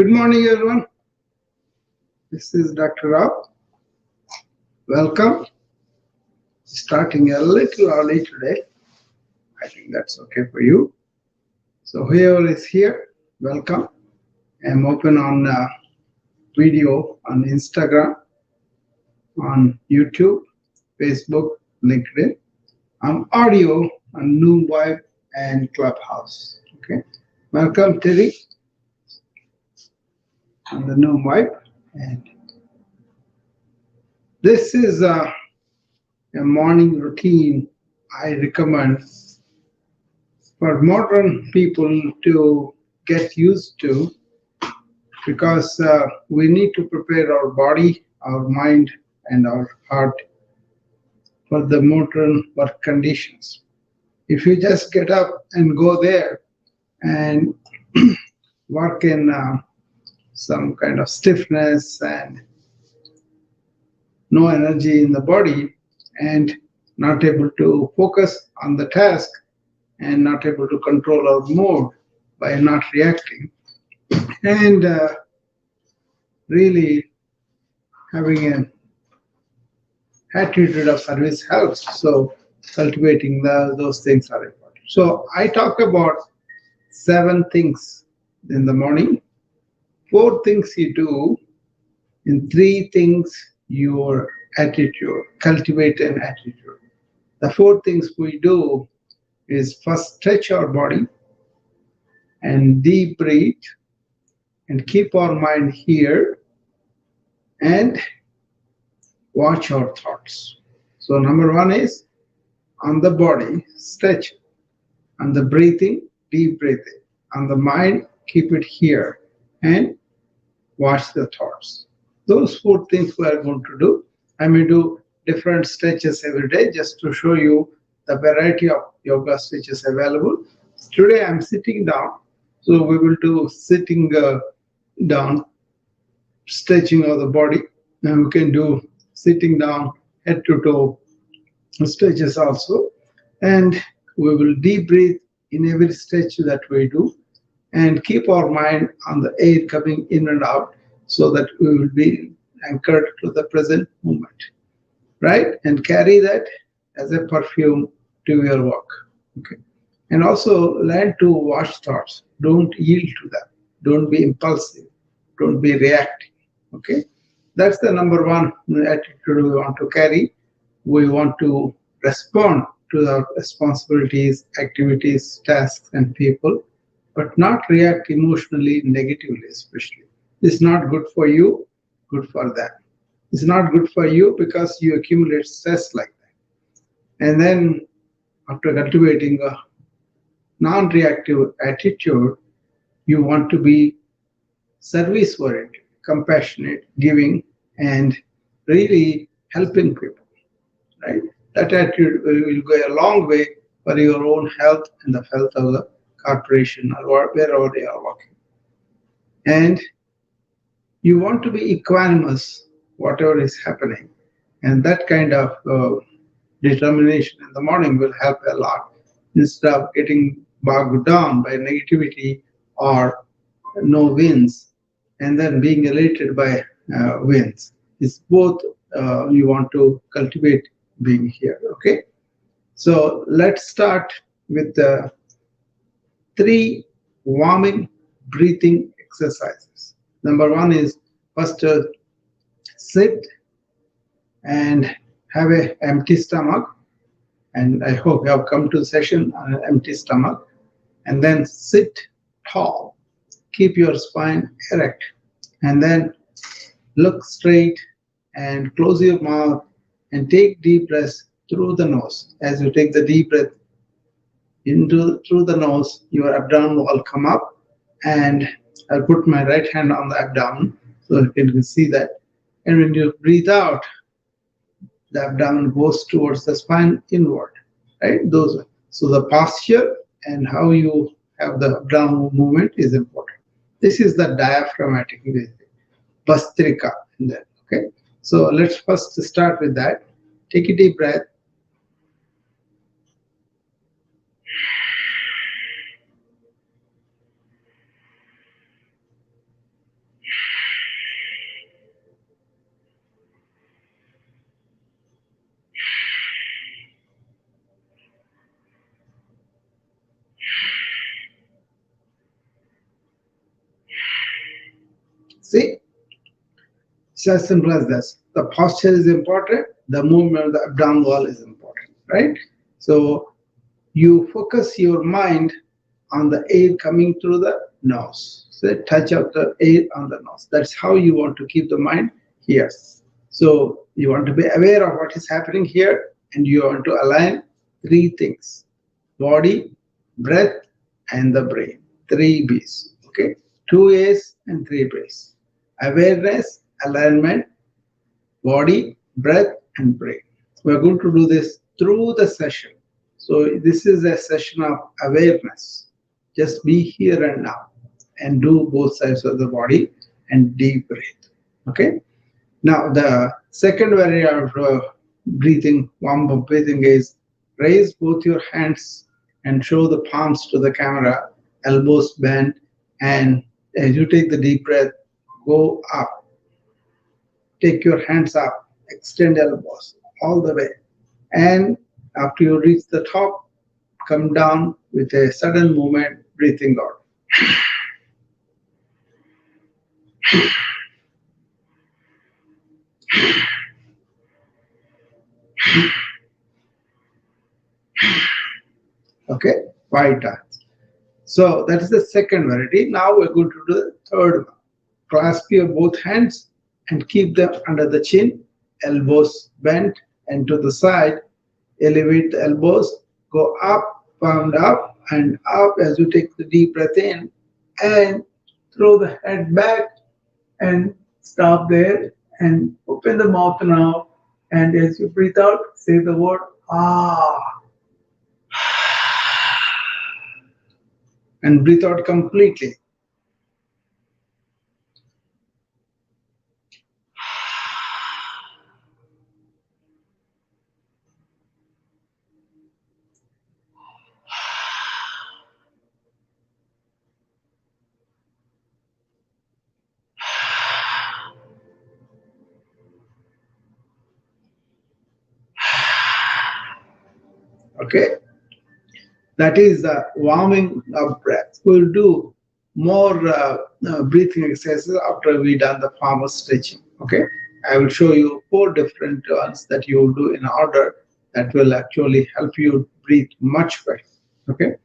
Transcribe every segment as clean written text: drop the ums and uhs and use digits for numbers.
Good morning, everyone. This is Dr. Rao. Welcome. Starting a little early today. I think that's okay for you. So, whoever is here, welcome. I'm open on video on Instagram, on YouTube, Facebook, LinkedIn. I'm audio on Noom Vibe and Clubhouse. Okay. Welcome, Terry, on the Noom Vibe. And this is a morning routine I recommend for modern people to get used to, because we need to prepare our body, our mind, and our heart for the modern work conditions. If you just get up and go there and work in some kind of stiffness and no energy in the body, and not able to focus on the task, and not able to control our mood by not reacting, and really having an attitude of service helps. So cultivating those things are important. So I talk about 7 things in the morning, 4 things you do, and 3 things your attitude, cultivate an attitude. The 4 things we do is first stretch our body and deep breathe and keep our mind here and watch our thoughts. So number 1 is on the body, stretch. On the breathing, deep breathing. On the mind, keep it here and watch the thoughts. Those 4 things we are going to do. I may do different stretches every day just to show you the variety of yoga stretches available. Today I'm sitting down, so we will do sitting down, stretching of the body, and we can do sitting down, head to toe stretches also. And we will deep breathe in every stretch that we do and keep our mind on the air coming in and out, so that we will be anchored to the present moment, right? And carry that as a perfume to your work. Okay. And also learn to watch thoughts. Don't yield to them. Don't be impulsive. Don't be reactive. Okay. That's the number 1 attitude we want to carry. We want to respond to our responsibilities, activities, tasks, and people, but not react emotionally, negatively, especially. It's not good for you, good for them. It's not good for you because you accumulate stress like that. And then after cultivating a non-reactive attitude, you want to be service-oriented, compassionate, giving, and really helping people, right? That attitude will go a long way for your own health and the health of the corporation or wherever they are working. And you want to be equanimous, whatever is happening. And that kind of determination in the morning will help a lot, instead of getting bogged down by negativity or no wins, and then being elated by wins. It's both you want to cultivate being here. Okay. So let's start with the 3 warming breathing exercises. Number 1 is first sit and have an empty stomach. And I hope you have come to the session on an empty stomach. And then sit tall. Keep your spine erect. And then look straight and close your mouth and take deep breaths through the nose. As you take the deep breath through the nose, your abdomen will come up, and I'll put my right hand on the abdomen so you can see that. And when you breathe out, the abdomen goes towards the spine inward, right? So the posture and how you have the abdominal movement is important. This is the diaphragmatic breathing, Bastrika in that. Okay. So let's first start with that. Take a deep breath. It's as simple as this. The posture is important, the movement of the abdominal wall is important, right? So you focus your mind on the air coming through the nose. So touch of the air on the nose. That's how you want to keep the mind here. So you want to be aware of what is happening here, and you want to align three things: body, breath, and the brain. Three B's. Okay, two A's and three B's. Awareness, alignment, body, breath, and brain. We're going to do this through the session. So this is a session of awareness. Just be here and now and do both sides of the body and deep breath. Okay. Now the second variant of breathing, warm-up breathing, is raise both your hands and show the palms to the camera, elbows bent, and as you take the deep breath, go up. Take your hands up, extend elbows all the way, and after you reach the top, come down with a sudden movement, breathing out. Okay, 5 times. So that is the second variety. Now we're going to do the third one. Clasp your both hands and keep them under the chin, elbows bent and to the side. Elevate the elbows, go up, palm up and up as you take the deep breath in, and throw the head back and stop there and open the mouth now. And as you breathe out, say the word ah. And breathe out completely. Okay, that is the warming of breath. We'll do more breathing exercises after we done the farmer stretching. Okay, I will show you 4 different ones that you will do in order that will actually help you breathe much better. Okay,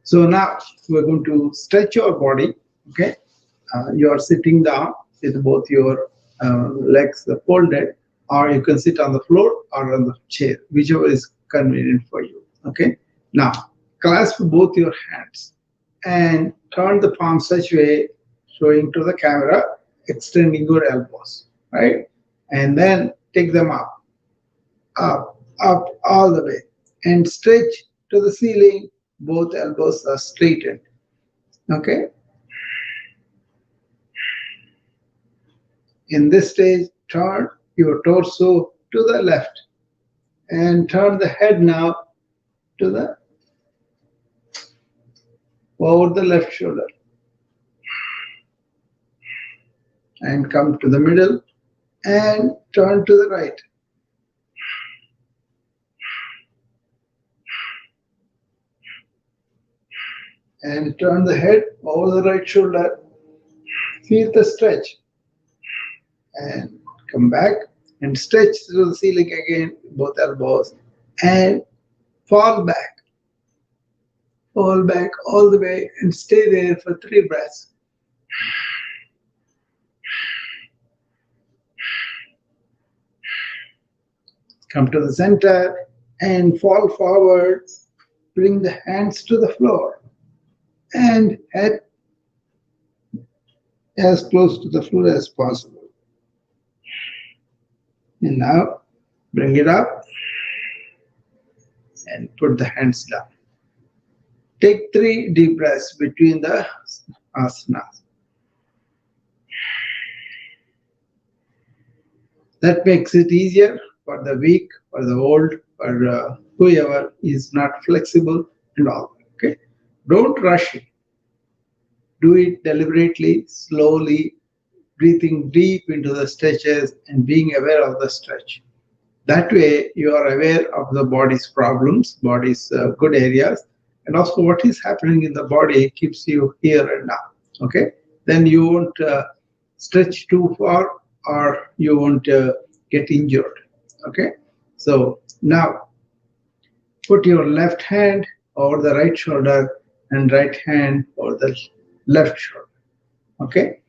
so now we're going to stretch your body. Okay, you are sitting down with both your legs folded, or you can sit on the floor or on the chair, whichever is convenient for you. Okay, now clasp both your hands and turn the palms such way, showing to the camera, extending your elbows, right? And then take them up, up, up, all the way, and stretch to the ceiling. Both elbows are straightened. Okay. In this stage, turn your torso to the left and turn the head now to the over the left shoulder, and come to the middle and turn to the right. And turn the head over the right shoulder. Feel the stretch. And come back and stretch to the ceiling again, both elbows, and fall back. Fall back all the way and stay there for 3 breaths. Come to the center and fall forward. Bring the hands to the floor and head as close to the floor as possible. And now bring it up and put the hands down. Take 3 deep breaths between the asanas. That makes it easier for the weak, for the old, for whoever is not flexible and all. Okay, don't rush it. Do it deliberately, slowly, breathing deep into the stretches and being aware of the stretch. That way, you are aware of the body's problems, body's good areas, and also what is happening in the body keeps you here and now. Okay, then you won't stretch too far or you won't get injured. Okay, so now put your left hand over the right shoulder and right hand over the left shoulder. Okay,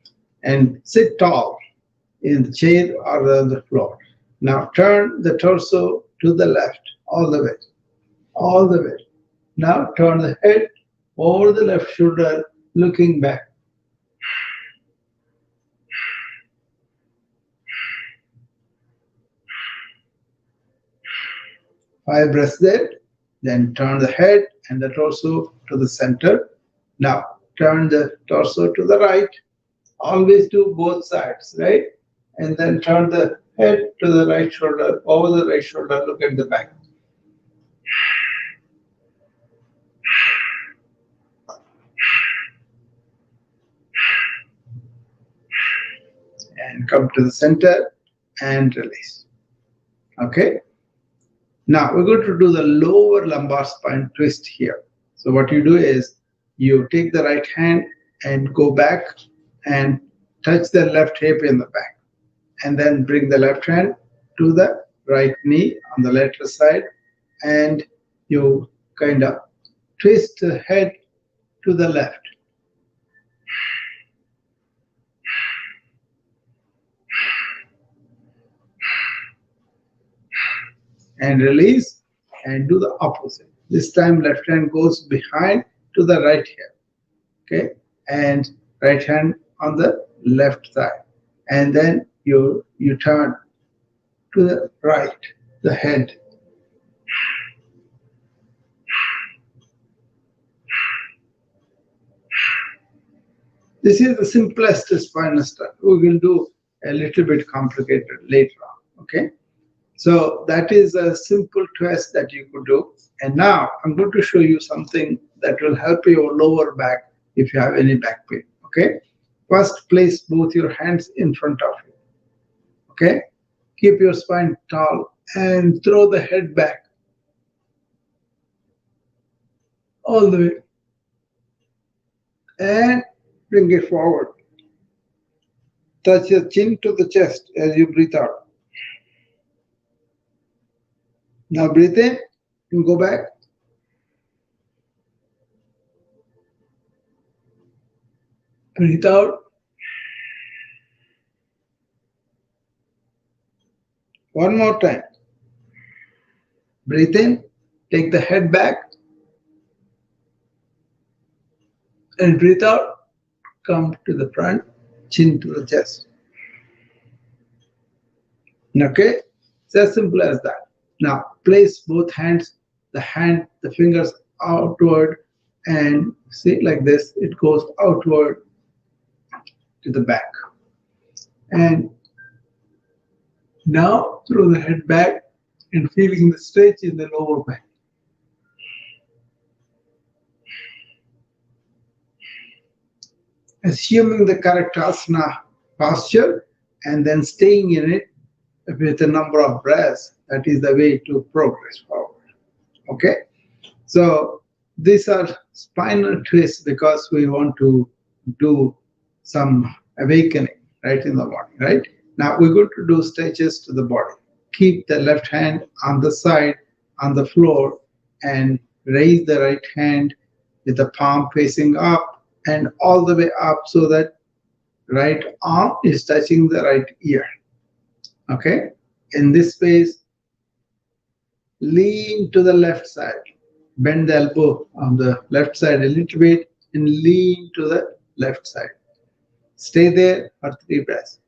and sit tall in the chair or on the floor. Now turn the torso to the left all the way, all the way. Now turn the head over the left shoulder, looking back. 5 breaths there. Then turn the head and the torso to the center. Now turn the torso to the right. Always do both sides, right? And then turn the head to the right shoulder, over the right shoulder, look at the back. And come to the center and release. Okay? Now we're going to do the lower lumbar spine twist here. So what you do is you take the right hand and go back and touch the left hip in the back. And then bring the left hand to the right knee on the lateral side, and you kind of twist the head to the left. And release and do the opposite. This time left hand goes behind to the right here. Okay, and right hand on the left side. And then you turn to the right, the head. This is the simplest spinal style. We will do a little bit complicated later on. Okay, so that is a simple twist that you could do. And now I'm going to show you something that will help your lower back if you have any back pain. Okay, first place both your hands in front of you. Okay, keep your spine tall and throw the head back all the way and bring it forward. Touch your chin to the chest as you breathe out. Now breathe in and go back. Breathe out. One more time. Breathe in, take the head back, and breathe out. Come to the front, chin to the chest. Okay, it's as simple as that. Now place both hands, the fingers outward, and see like this. It goes outward to the back. And now throw the head back and feeling the stretch in the lower back. Assuming the correct asana posture and then staying in it with a number of breaths, that is the way to progress forward. Okay, so these are spinal twists because we want to do some awakening right in the morning, right? Now we're going to do stretches to the body. Keep the left hand on the side on the floor and raise the right hand with the palm facing up and all the way up so that right arm is touching the right ear. Okay, in this space, lean to the left side. Bend the elbow on the left side a little bit and lean to the left side. Stay there for 3 breaths.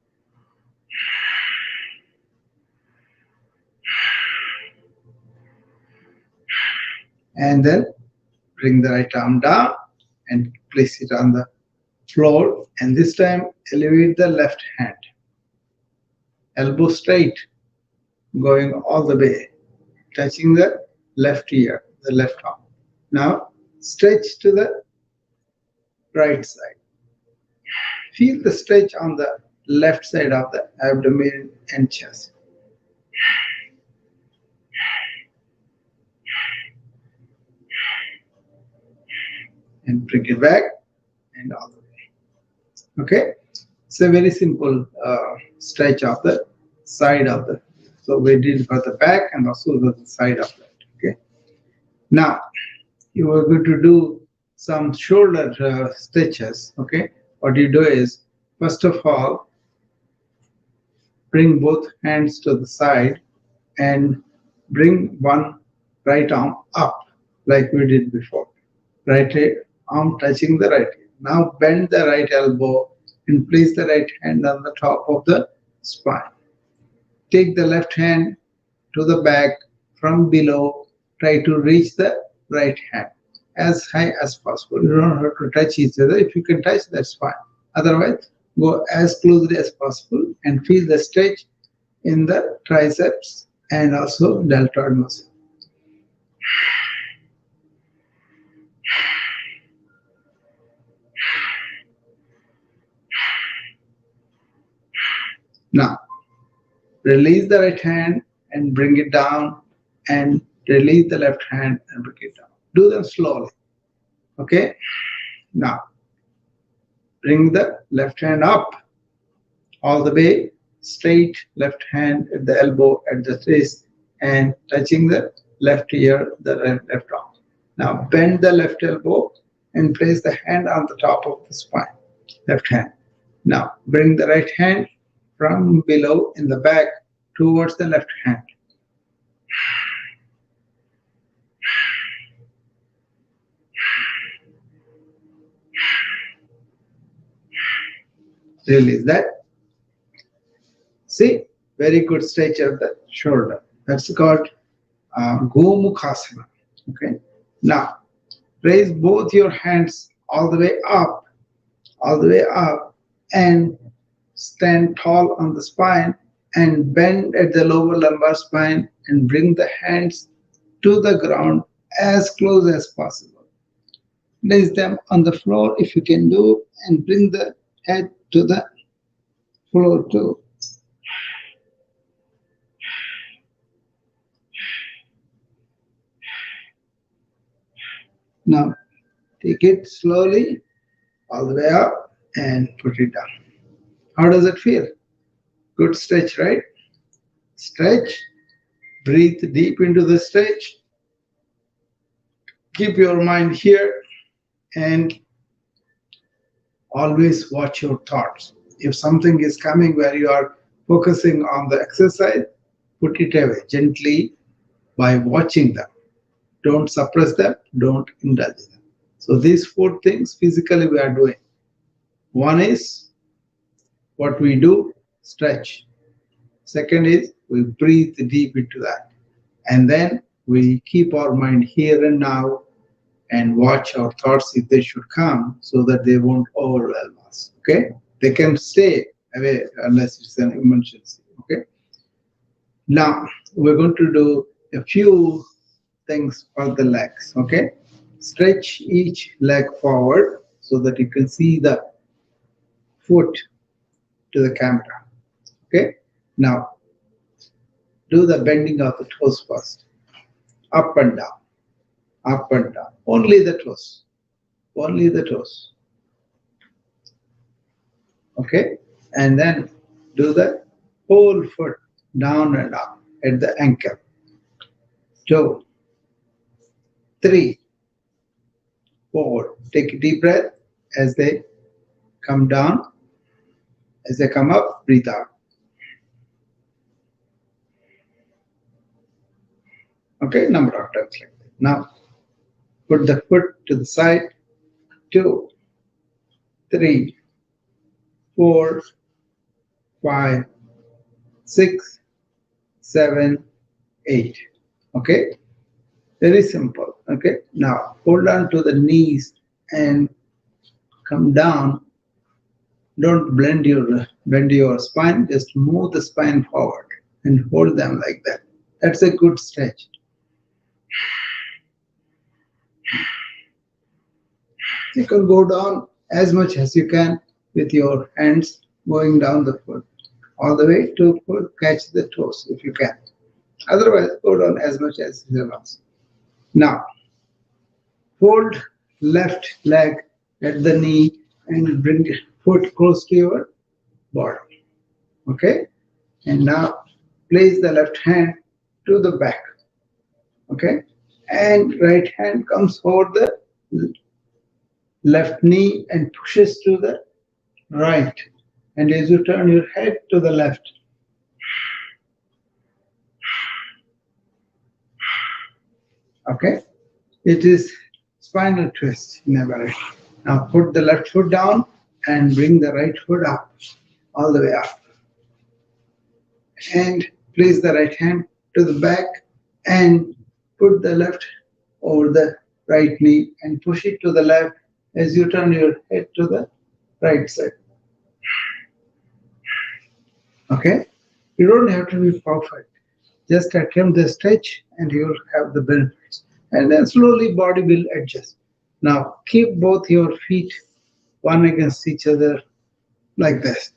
And then bring the right arm down and place it on the floor. And this time, elevate the left hand. Elbow straight, going all the way, touching the left ear, the left arm. Now, stretch to the right side. Feel the stretch on the left side of the abdomen and chest. And bring it back and all the way. Okay, it's a very simple stretch of the side of the. So we did for the back and also for the side of that. Okay. Now you are going to do some shoulder stretches. Okay. What you do is, first of all, bring both hands to the side and bring one right arm up like we did before. Right arm touching the right ear. Now bend the right elbow and place the right hand on the top of the spine. Take the left hand to the back from below. Try to reach the right hand as high as possible. You don't have to touch each other. If you can touch, that's fine. Otherwise, go as closely as possible and feel the stretch in the triceps and also deltoid muscle. Now, release the right hand and bring it down, and release the left hand and bring it down. Do them slowly. Okay? Now, bring the left hand up all the way straight, left hand at the elbow at the wrist and touching the left ear, the left arm. Now bend the left elbow and place the hand on the top of the spine, left hand. Now bring the right hand from below in the back towards the left hand. Release that. See, very good stretch of the shoulder. That's called Gomukhasana. Okay. Now, raise both your hands all the way up, and stand tall on the spine and bend at the lower lumbar spine and bring the hands to the ground as close as possible. Place them on the floor if you can do, and bring the head to the floor too. Now take it slowly all the way up and put it down. How does it feel? Good stretch, right? Stretch. Breathe deep into the stretch. Keep your mind here and always watch your thoughts. If something is coming where you are focusing on the exercise, put it away gently by watching them. Don't suppress them, don't indulge them. So these 4 things physically we are doing. One is what we do, stretch. Second is we breathe deep into that. And then we keep our mind here and now and watch our thoughts if they should come so that they won't overwhelm us. Okay? They can stay away unless it's an emergency. Okay? Now we're going to do a few things for the legs. Okay? Stretch each leg forward so that you can see the foot to the camera. Okay? Now do the bending of the toes first. Up and down. Up and down. Only the toes. Only the toes. Okay? And then do the whole foot down and up at the ankle. 2, 3, 4. Take a deep breath as they come down. As they come up, breathe out. Okay, number of times like that. Now, put the foot to the side. 2, 3, 4, 5, 6, 7, 8. Okay, very simple. Okay, now hold on to the knees and come down. Don't bend your spine. Just move the spine forward and hold them like that. That's a good stretch. You can go down as much as you can with your hands going down the foot all the way to catch the toes if you can. Otherwise, go down as much as you want. Now, fold left leg at the knee and bring the foot close to your body. Okay, and now place the left hand to the back. Okay, and right hand comes over the left knee and pushes to the right. And as you turn your head to the left, okay, it is spinal twist in a way. Now put the left foot down and bring the right foot up, all the way up. And place the right hand to the back and put the left over the right knee and push it to the left as you turn your head to the right side. Okay? You don't have to be perfect. Just attempt the stretch and you'll have the benefits. And then slowly body will adjust. Now keep both your feet one against each other like this,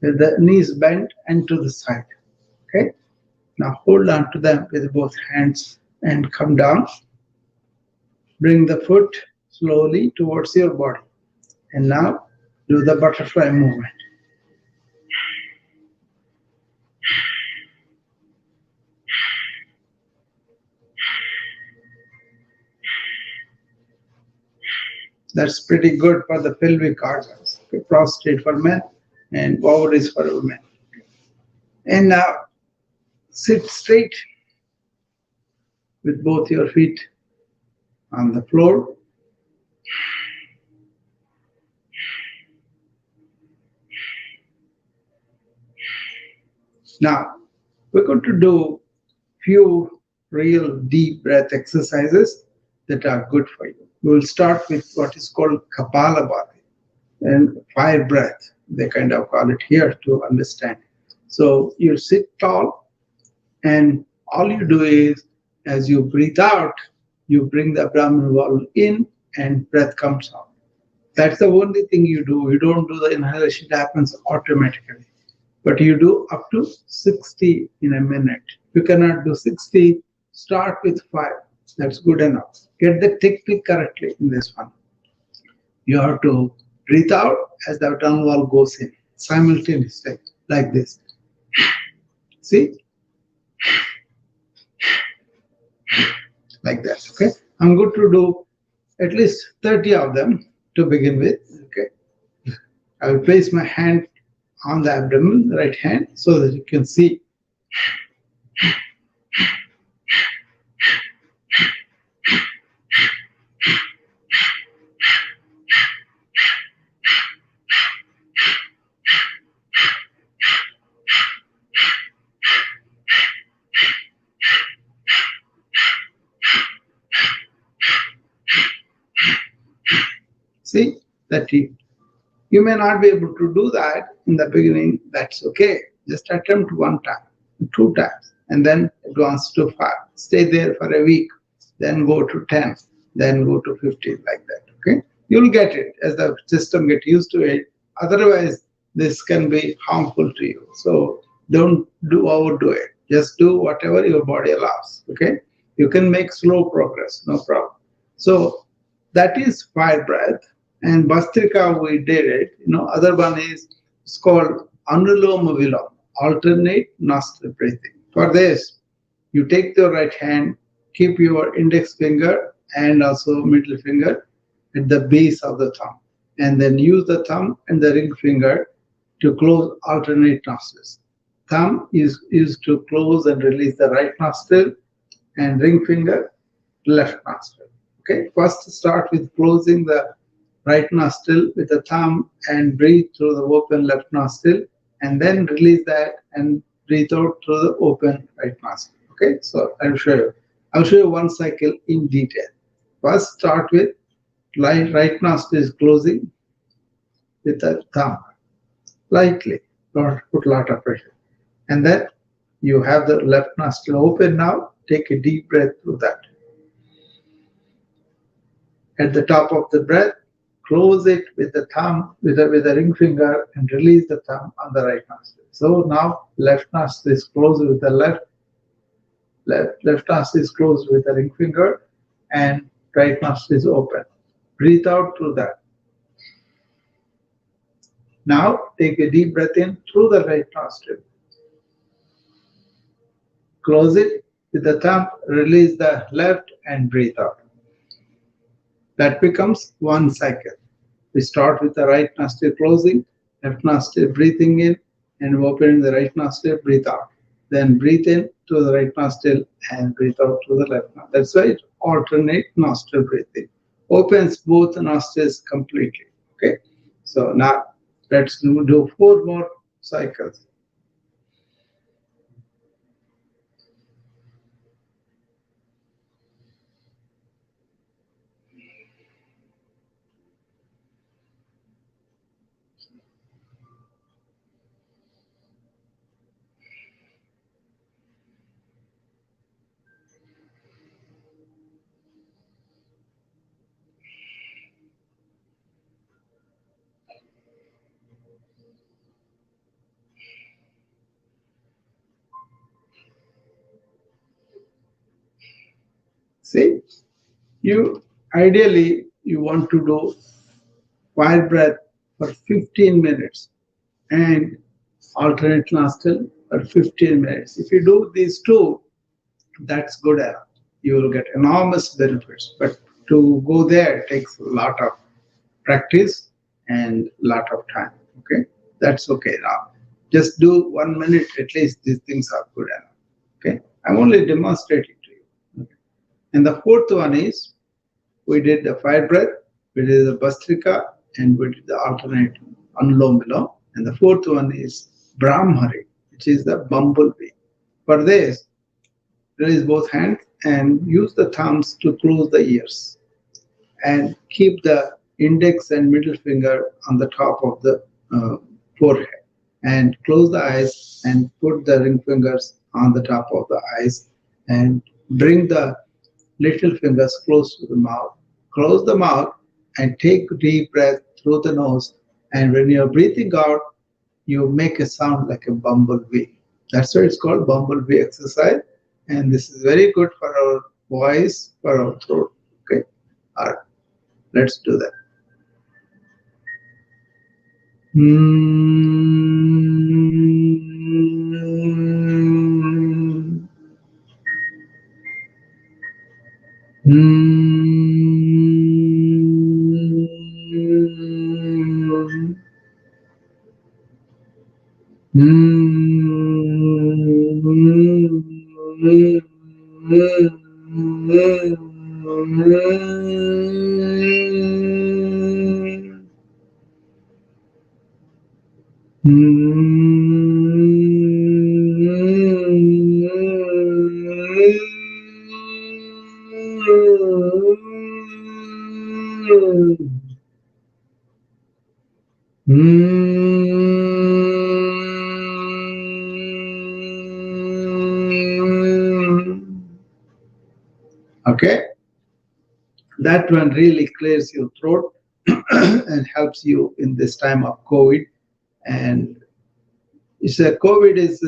with the knees bent and to the side. Okay? Now hold on to them with both hands and come down. Bring the foot slowly towards your body. And now do the butterfly movement. That's pretty good for the pelvic organs, prostate for men and ovaries for women. And now sit straight with both your feet on the floor. Now we're going to do few real deep breath exercises that are good for you. We'll start with what is called Kapalabhati and fire breath. They kind of call it here to understand. So you sit tall and all you do is as you breathe out, you bring the abdominal wall in and breath comes out. That's the only thing you do. You don't do the inhalation, it happens automatically. But you do up to 60 in a minute. You cannot do 60, start with 5. That's good enough. Get the technique correctly in this one. You have to breathe out as the abdominal wall goes in, simultaneously, like this. See? Like that, okay? I'm going to do at least 30 of them to begin with, okay? I will place my hand on the abdomen, right hand, so that you can see. See that you may not be able to do that in the beginning. That's okay. Just attempt one time, 2 times, and then advance to 5. Stay there for a week, then go to 10, then go to 15, like that. Okay, you'll get it as the system get used to it. Otherwise, this can be harmful to you. So don't overdo it. Just do whatever your body allows. Okay, you can make slow progress, no problem. So that is fire breath. And Bastrika, we did it. Other one is, it's called Anuloma Viloma, alternate nostril breathing. For this, you take your right hand, keep your index finger and also middle finger at the base of the thumb, and then use the thumb and the ring finger to close alternate nostrils. Thumb is used to close and release the right nostril, and ring finger, left nostril. Okay, first start with closing the right nostril with the thumb and breathe through the open left nostril, and then release that and breathe out through the open right nostril. Okay, so I'll show you. I'll show you one cycle in detail. First, start with right nostril is closing with the thumb, lightly, don't put a lot of pressure. And then you have the left nostril open now. Take a deep breath through that. At the top of the breath, close it with the thumb, with the ring finger, and release the thumb on the right nostril. So now left nostril is closed with the left nostril is closed with the ring finger, and right nostril is open. Breathe out through that. Now take a deep breath in through the right nostril. Close it with the thumb, release the left and breathe out. That becomes one cycle. We start with the right nostril closing, left nostril breathing in, and opening the right nostril, breathe out. Then breathe in through the right nostril and breathe out through the left nostril. That's why it alternate nostril breathing. Opens both nostrils completely. Okay. So now let's do four more cycles. See, you ideally you want to do fire breath for 15 minutes and alternate nostril for 15 minutes. If you do these two, that's good enough. You will get enormous benefits. But to go there takes a lot of practice and lot of time. Okay, that's okay now. Just do 1 minute at least. These things are good enough. Okay, I'm only demonstrating to you. Okay. And the fourth one is we did the fire breath, we did the Bastrika, and we did the alternate Anulom Vilom. And the fourth one is Brahmari, which is the bumblebee. For this, release both hands and use the thumbs to close the ears and keep the index and middle finger on the top of the forehead and close the eyes and put the ring fingers on the top of the eyes and bring the little fingers close to the mouth. Close the mouth and take deep breath through the nose. And when you're breathing out, you make a sound like a bumblebee. That's why it's called bumblebee exercise. And this is very good for our voice, for our throat. Okay. All right. Let's do that. Okay, that one really clears your throat and helps you in this time of COVID. And it's COVID is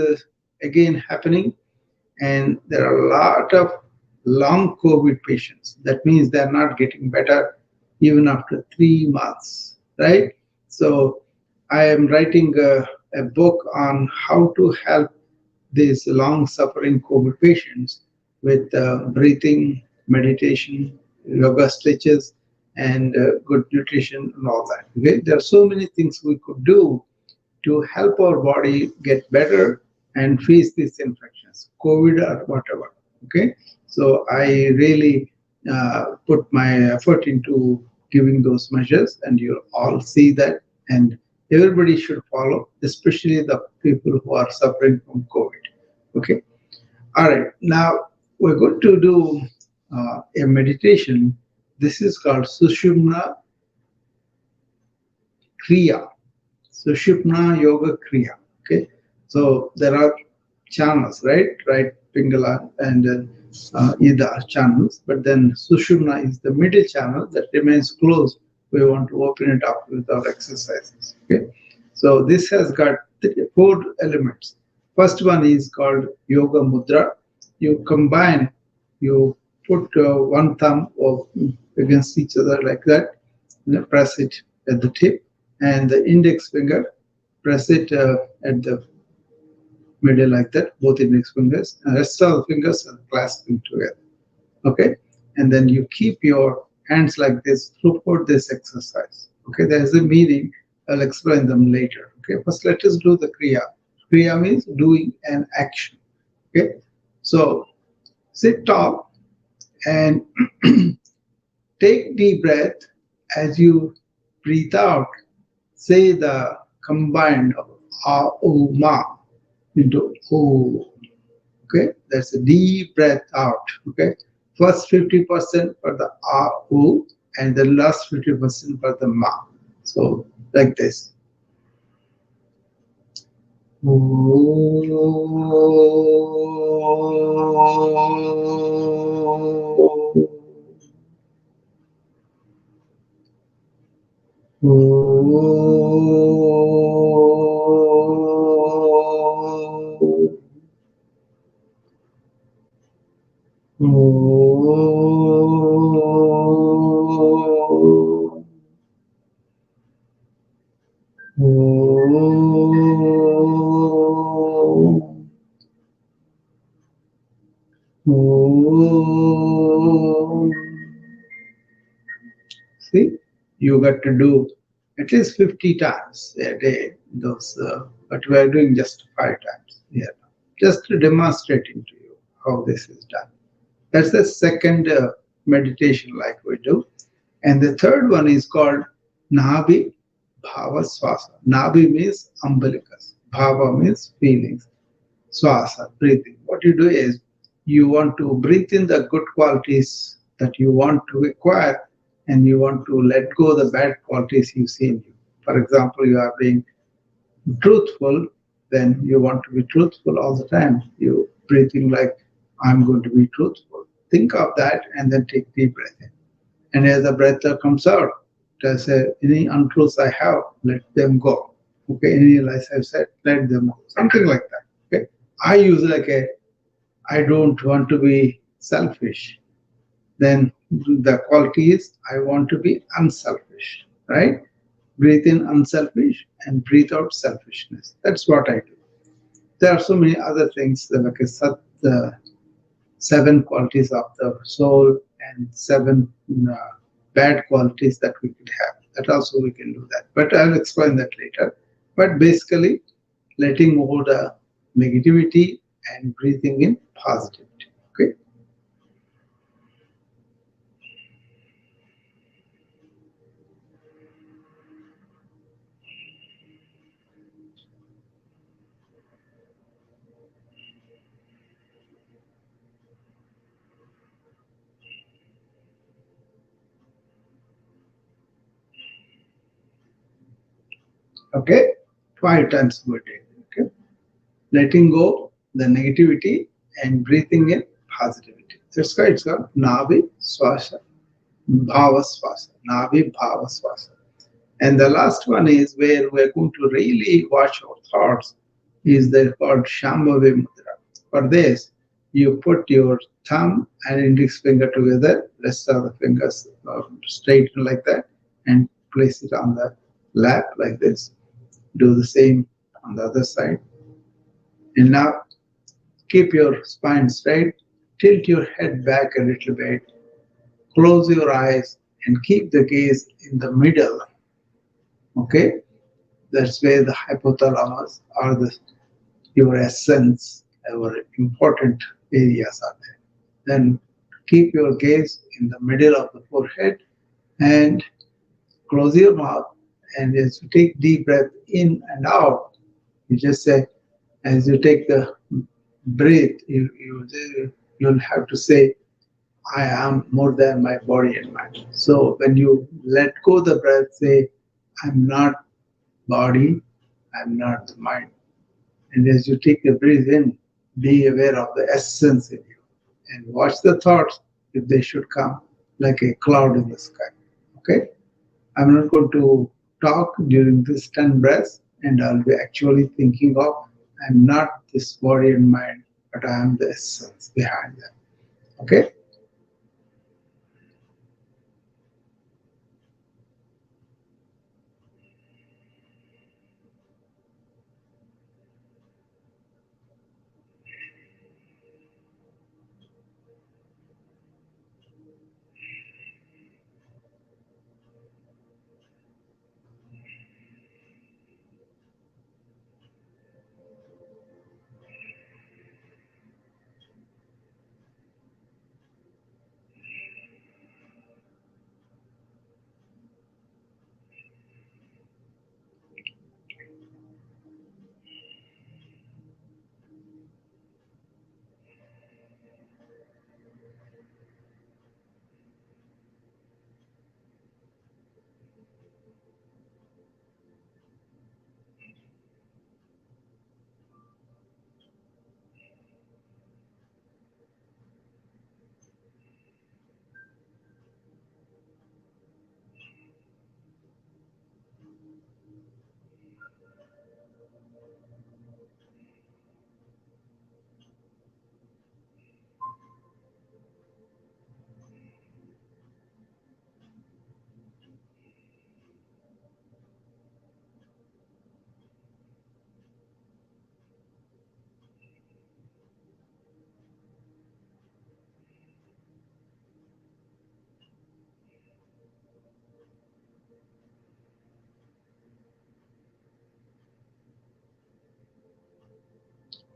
again happening, and there are a lot of long COVID patients. That means they're not getting better even after 3 months, right? So I am writing a book on how to help these long suffering COVID patients with breathing, meditation, yoga stretches, and good nutrition and all that. Okay? There are so many things we could do to help our body get better and face these infections, COVID or whatever. Okay, so I really put my effort into giving those measures, and you'll all see that, and everybody should follow, especially the people who are suffering from COVID. Okay, all right. Now we're going to do a meditation. This is called Sushumna Kriya. Sushupna Yoga Kriya. Okay, so there are channels, right? Right, Pingala and Ida channels, but then Sushupna is the middle channel that remains closed. We want to open it up with our exercises. Okay, so this has got four elements. First one is called Yoga Mudra. You combine, you put one thumb against each other like that, press it at the tip, and the index finger, press it at the middle like that, both index fingers, and rest of the fingers are clasping together. Okay, and then you keep your hands like this throughout this exercise. Okay, there is a meaning. I'll explain them later. Okay, first let us do the kriya. Kriya means doing an action. Okay, so sit tall and take deep breath. As you breathe out, say the combined of ah, o, ma into o. Okay, that's a deep breath out. Okay, first 50% for the ah, o, and the last 50% for the ma. So like this. See, you got to do at least 50 times a day, those, but we are doing just 5 times here. Just demonstrating to you how this is done. That's the second meditation like we do. And the third one is called Nabi Bhava Swasa. Nabi means umbilicus. Bhava means feelings. Swasa, breathing. What you do is you want to breathe in the good qualities that you want to acquire, and you want to let go the bad qualities you see in you. For example, you are being truthful, then you want to be truthful all the time. You breathing like, I'm going to be truthful. Think of that and then take deep breath in. And as the breath comes out, just say, any untruths I have, let them go. Okay, any lies I've said, let them go. Something like that. Okay. I use like a, I don't want to be selfish. Then the quality is, I want to be unselfish. Right? Breathe in unselfish and breathe out selfishness. That's what I do. There are so many other things like the 7 qualities of the soul and 7 bad qualities that we could have. That also we can do that. But I'll explain that later. But basically, letting go the negativity and breathing in positivity. Okay. Okay. 5 times per day. Okay. Letting go the negativity and breathing in positivity. That's why it's called Navi Swasa, Bhava Swasa, Navi Bhava Swasa. And the last one is where we're going to really watch our thoughts, is called Shambhavi Mudra. For this, you put your thumb and index finger together, rest of the fingers straighten like that, and place it on the lap like this. Do the same on the other side. And now keep your spine straight, tilt your head back a little bit, close your eyes, and keep the gaze in the middle. Okay? That's where the hypothalamus or your essence, our important areas are there. Then keep your gaze in the middle of the forehead and close your mouth. And as you take deep breath in and out, you just say, as you take the breath, you'll have to say, I am more than my body and mind. So when you let go the breath, say, I'm not body, I'm not the mind. And as you take the breath in, be aware of the essence in you and watch the thoughts if they should come like a cloud in the sky. Okay? I'm not going to talk during this 10 breaths, and I'll be actually thinking of, I'm not this body and mind, but I am the essence behind them. Okay?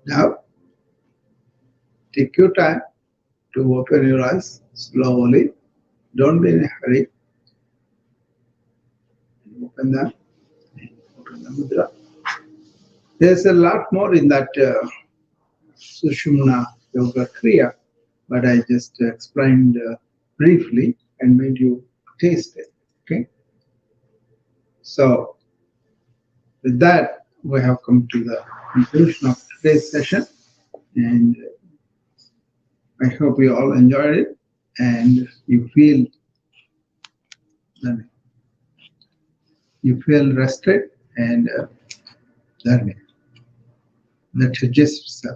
Now, take your time to open your eyes slowly. Don't be in a hurry. Open them. Open the mudra. There's a lot more in that Sushumna Yoga Kriya, but I just explained briefly and made you taste it. Okay. So with that, we have come to the conclusion of today's session, and I hope you all enjoyed it and you feel rested and learning. That you just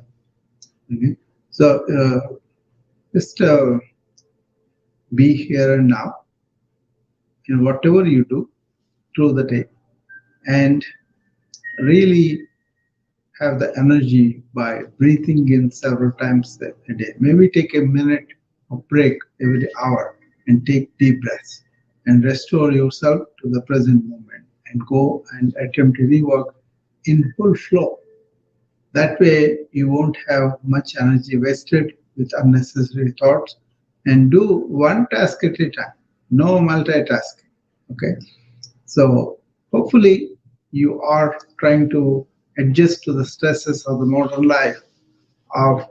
okay. So just be here and now in whatever you do through the day, and really have the energy by breathing in several times a day. Maybe take a minute of break every hour and take deep breaths and restore yourself to the present moment and go and attempt to rework in full flow. That way, you won't have much energy wasted with unnecessary thoughts, and do one task at a time, no multitasking. Okay, so hopefully, you are trying to adjust to the stresses of the modern life of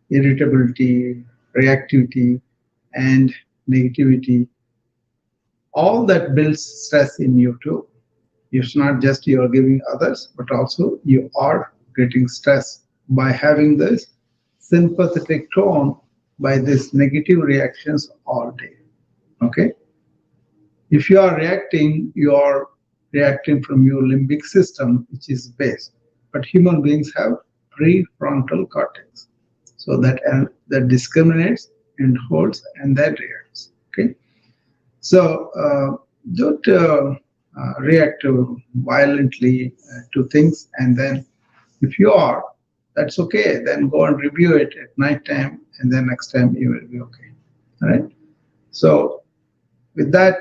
irritability, reactivity, and negativity. All that builds stress in you too. It's not just you are giving others, but also you are getting stress by having this sympathetic tone, by these negative reactions all day. Okay? If you are reacting from your limbic system, which is base. But human beings have prefrontal cortex. So that discriminates and holds and that reacts. Okay? So don't react violently to things, and then if you are, that's okay. Then go and review it at night time, and then next time you will be okay. All right. So with that,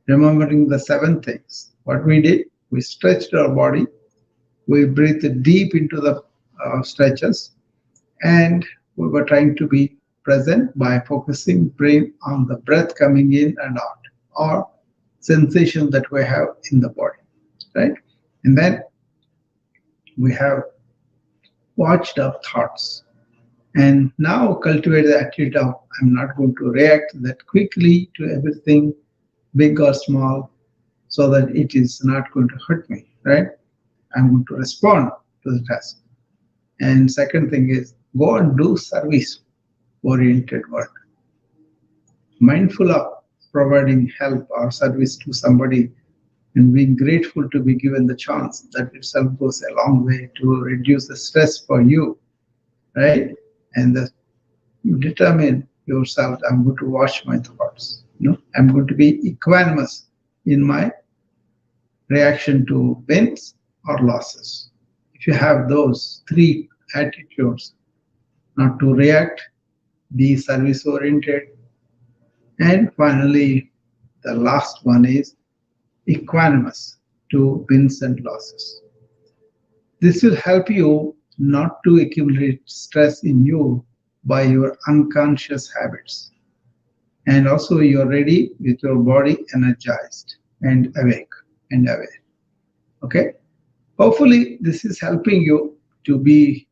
remembering the seven things, what we did, we stretched our body, we breathed deep into the stretches, and we were trying to be present by focusing brain on the breath coming in and out, or sensation that we have in the body, right? And then we have watched our thoughts, and now cultivate the attitude of I'm not going to react that quickly to everything, big or small, so that it is not going to hurt me, right? I'm going to respond to the task. And second thing is go and do service oriented work, mindful of providing help or service to somebody and being grateful to be given the chance. That itself goes a long way to reduce the stress for you, right? And determine yourself, I'm going to watch my thoughts. I'm going to be equanimous in my reaction to wins or losses. If you have those three attitudes, not to react, be service oriented, and finally, the last one is equanimous to wins and losses. This will help you not to accumulate stress in you by your unconscious habits. And also, you're ready with your body energized and awake and aware. Okay? Hopefully, this is helping you to be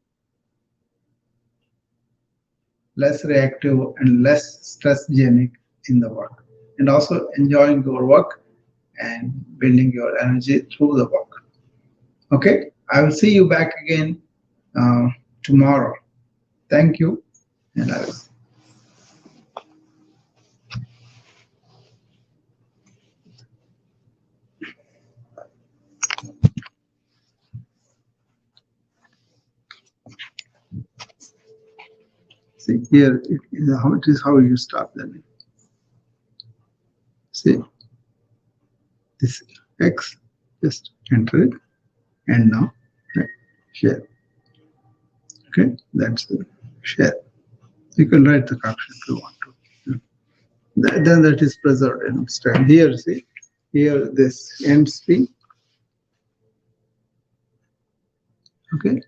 less reactive and less stressgenic in the work, and also enjoying your work and building your energy through the work. Okay, I will see you back again tomorrow. Thank you, and I will. See here, it is how you stop the name. See this X, just enter it, and now share. Okay, that's the share. You can write the caption if you want to. Then that is preserved in style. Here, see, here this end string. Okay,